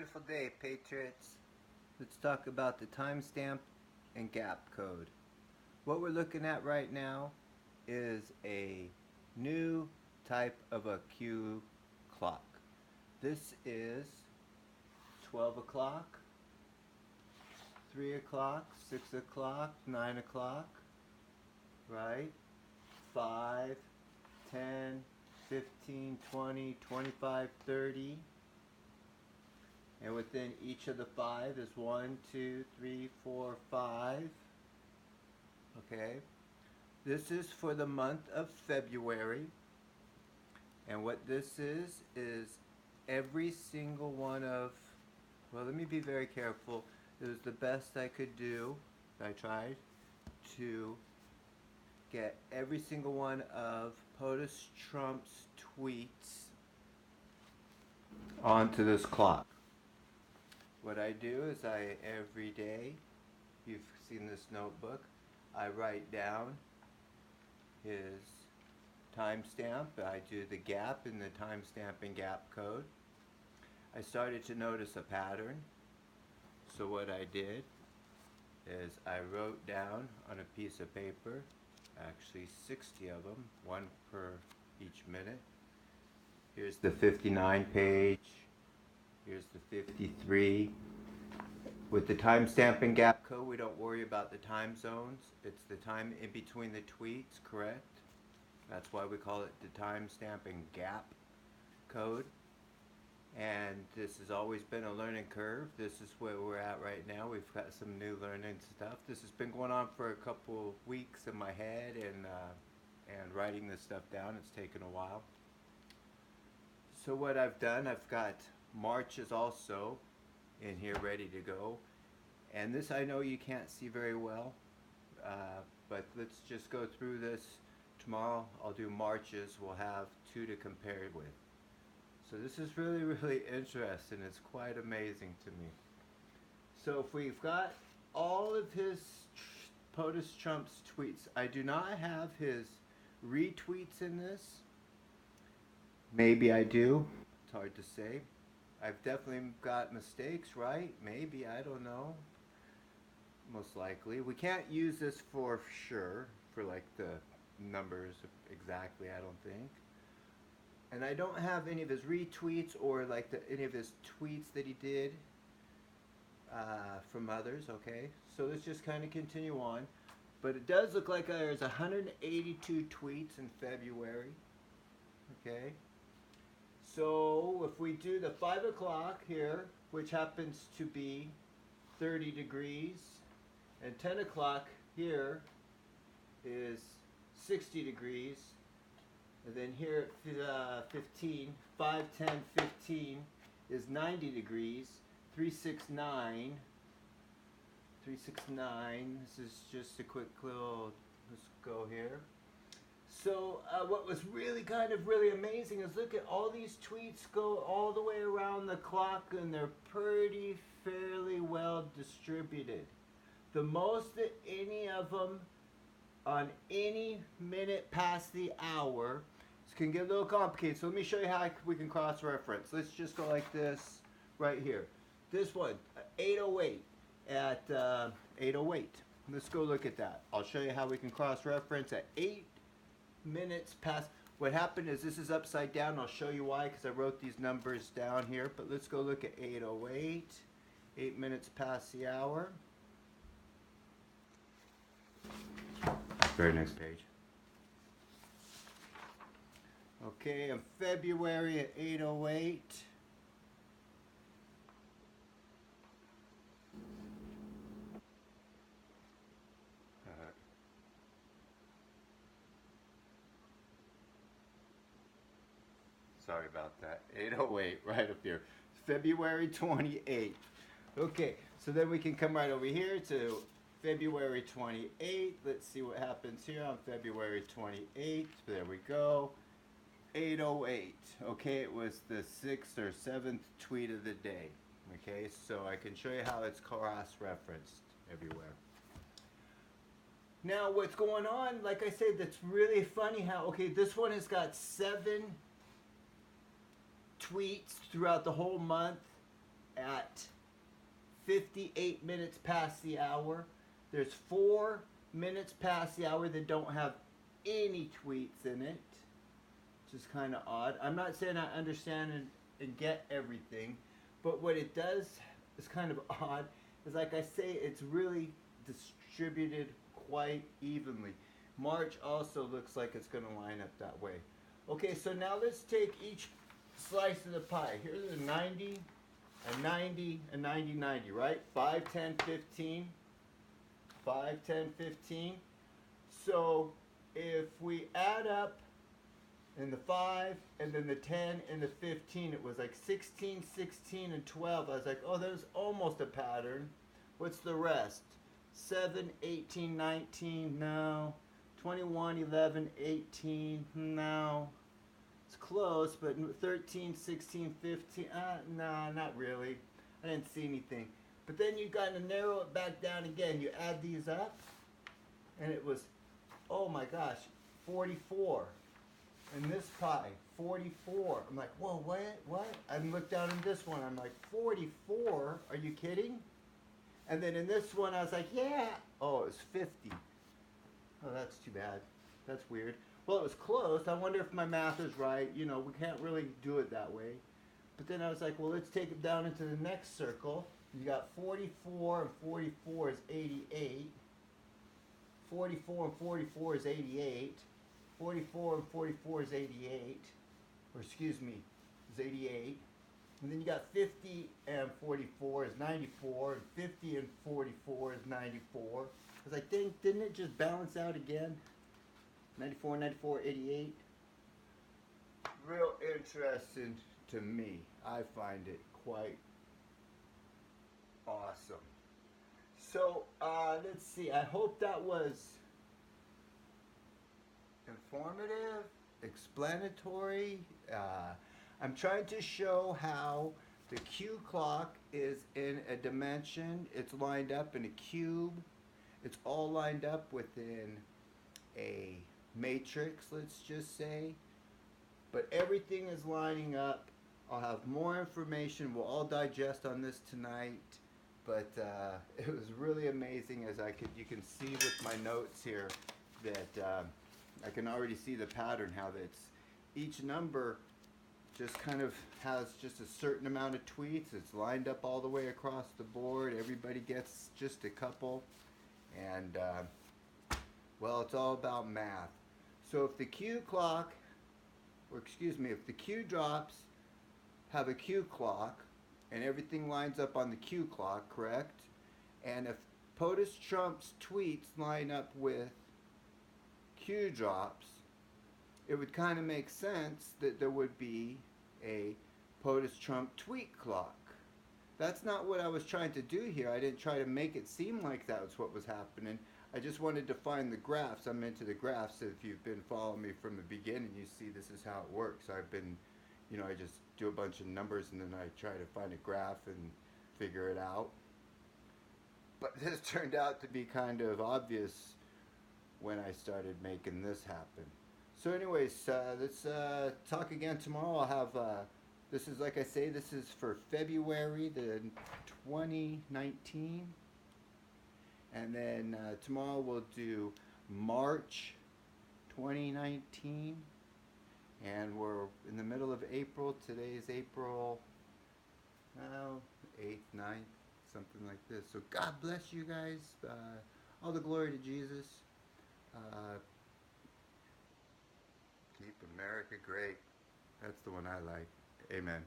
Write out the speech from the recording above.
beautiful day, Patriots. Let's talk about the timestamp and gap code. What we're looking at right now is a new type of a Q clock. This is 12 o'clock, 3 o'clock, 6 o'clock, 9 o'clock, right? 5, 10, 15, 20, 25, 30. And within each of the 5 is 1, 2, 3, 4, 5. Okay. This is for the month of February. And what this is every single one of, well, let me be very careful. It was the best I could do. I tried to get every single one of POTUS Trump's tweets onto this clock. What I do is every day, you've seen this notebook, I write down his timestamp. I do the gap in the timestamp and gap code. I started to notice a pattern. So what I did is I wrote down on a piece of paper, actually 60 of them, one per each minute. Here's the 59 page. Here's the 53. With the timestamp and gap code, we don't worry about the time zones. It's the time in between the tweets, correct? That's why we call it the timestamp and gap code. And this has always been a learning curve. This is where we're at right now. We've got some new learning stuff. This has been going on for a couple weeks in my head, and writing this stuff down, it's taken a while. So what I've done, I've got March is also in here ready to go. And this I know you can't see very well, but let's just go through this. Tomorrow I'll do Marches. We'll have 2 to compare it with. So this is really, really interesting. It's quite amazing to me. So if we've got all of his POTUS Trump's tweets, I do not have his retweets in this. Maybe I do. It's hard to say. I've definitely got mistakes, right? Maybe, I don't know. Most likely. We can't use this for sure, for like the numbers exactly, I don't think. And I don't have any of his retweets or like any of his tweets that he did from others, okay? So let's just kind of continue on. But it does look like there's 182 tweets in February, okay? So if we do the 5 o'clock here, which happens to be 30 degrees, and 10 o'clock here is 60 degrees, and then here at 15, 5, 10, 15 is 90 degrees, 369, this is just a quick little, let's go here. So what was really really amazing is look at all these tweets go all the way around the clock, and they're pretty fairly well distributed. The most that any of them on any minute past the hour, this can get a little complicated. So let me show you how we can cross-reference. Let's just go like this right here. This one, 8:08 at 8:08. Let's go look at that. I'll show you how we can cross-reference at 8 minutes past. What happened is this is upside down. I'll show you why, because I wrote these numbers down here. But let's go look at 8:08, 8 minutes past the hour. Very next page. Okay, in February at 8:08. Sorry about that. 8:08, right up here. February 28th. Okay, so then we can come right over here to February 28th. Let's see what happens here on February 28th. There we go. 8:08. Okay, it was the 6th or 7th tweet of the day. Okay, so I can show you how it's cross-referenced everywhere. Now, what's going on, like I said, that's really funny how, okay, this one has got 7 tweets throughout the whole month. at 58 minutes past the hour. There's 4 minutes past the hour that don't have any tweets in it, which is kind of odd. I'm not saying I understand and get everything, but what it does is kind of odd. Is like I say, it's really distributed quite evenly. March also looks like it's going to line up that way. Okay, so now let's take each slice of the pie. Here's a 90, a 90, a 90, 90, right? 5, 10, 15. 5, 10, 15. So if we add up in the 5 and then the 10 and the 15, it was like 16, 16, and 12. I was like, oh, there's almost a pattern. What's the rest? 7, 18, 19, no. 21, 11, 18, no. It's close, but 13, 16, 15, no, not really. I didn't see anything. But then you got to narrow it back down again. You add these up, and it was, oh my gosh, 44. And this pie, 44. I'm like, whoa, what? I looked down in this one. I'm like, 44? Are you kidding? And then in this one, I was like, yeah. Oh, it was 50. Oh, that's too bad. That's weird. Well, it was close. I wonder if my math is right. You know, we can't really do it that way. But then I was like, well, let's take it down into the next circle. You got 44 and 44 is 88. 44 and 44 is 88. 44 and 44 is 88. Or excuse me, is 88. And then you got 50 and 44 is 94. And 50 and 44 is 94. I was like, didn't it just balance out again? 94, 94, 88. Real interesting to me. I find it quite awesome. So, let's see. I hope that was informative, explanatory. I'm trying to show how the Q clock is in a dimension. It's lined up in a cube. It's all lined up within a matrix, let's just say. But everything is lining up. I'll have more information. We'll all digest on this tonight. But it was really amazing, as you can see with my notes here, that I can already see the pattern, how that's each number just kind of has just a certain amount of tweets. It's lined up all the way across the board. Everybody gets just a couple. And, well, it's all about math. So if the Q clock, or excuse me, if the Q drops have a Q clock, and everything lines up on the Q clock, correct? And if POTUS Trump's tweets line up with Q drops, it would kind of make sense that there would be a POTUS Trump tweet clock. That's not what I was trying to do here. I didn't try to make it seem like that was what was happening. I just wanted to find the graphs. I'm into the graphs. If you've been following me from the beginning, you see this is how it works. I've been, you know, I just do a bunch of numbers and then I try to find a graph and figure it out. But this turned out to be kind of obvious when I started making this happen. So anyways, let's talk again tomorrow. I'll have, this is, like I say, this is for February the 2019. And then tomorrow we'll do March 2019. And we're in the middle of April. Today is April 8th, 9th, something like this. So God bless you guys. All the glory to Jesus. Keep America great. That's the one I like. Amen.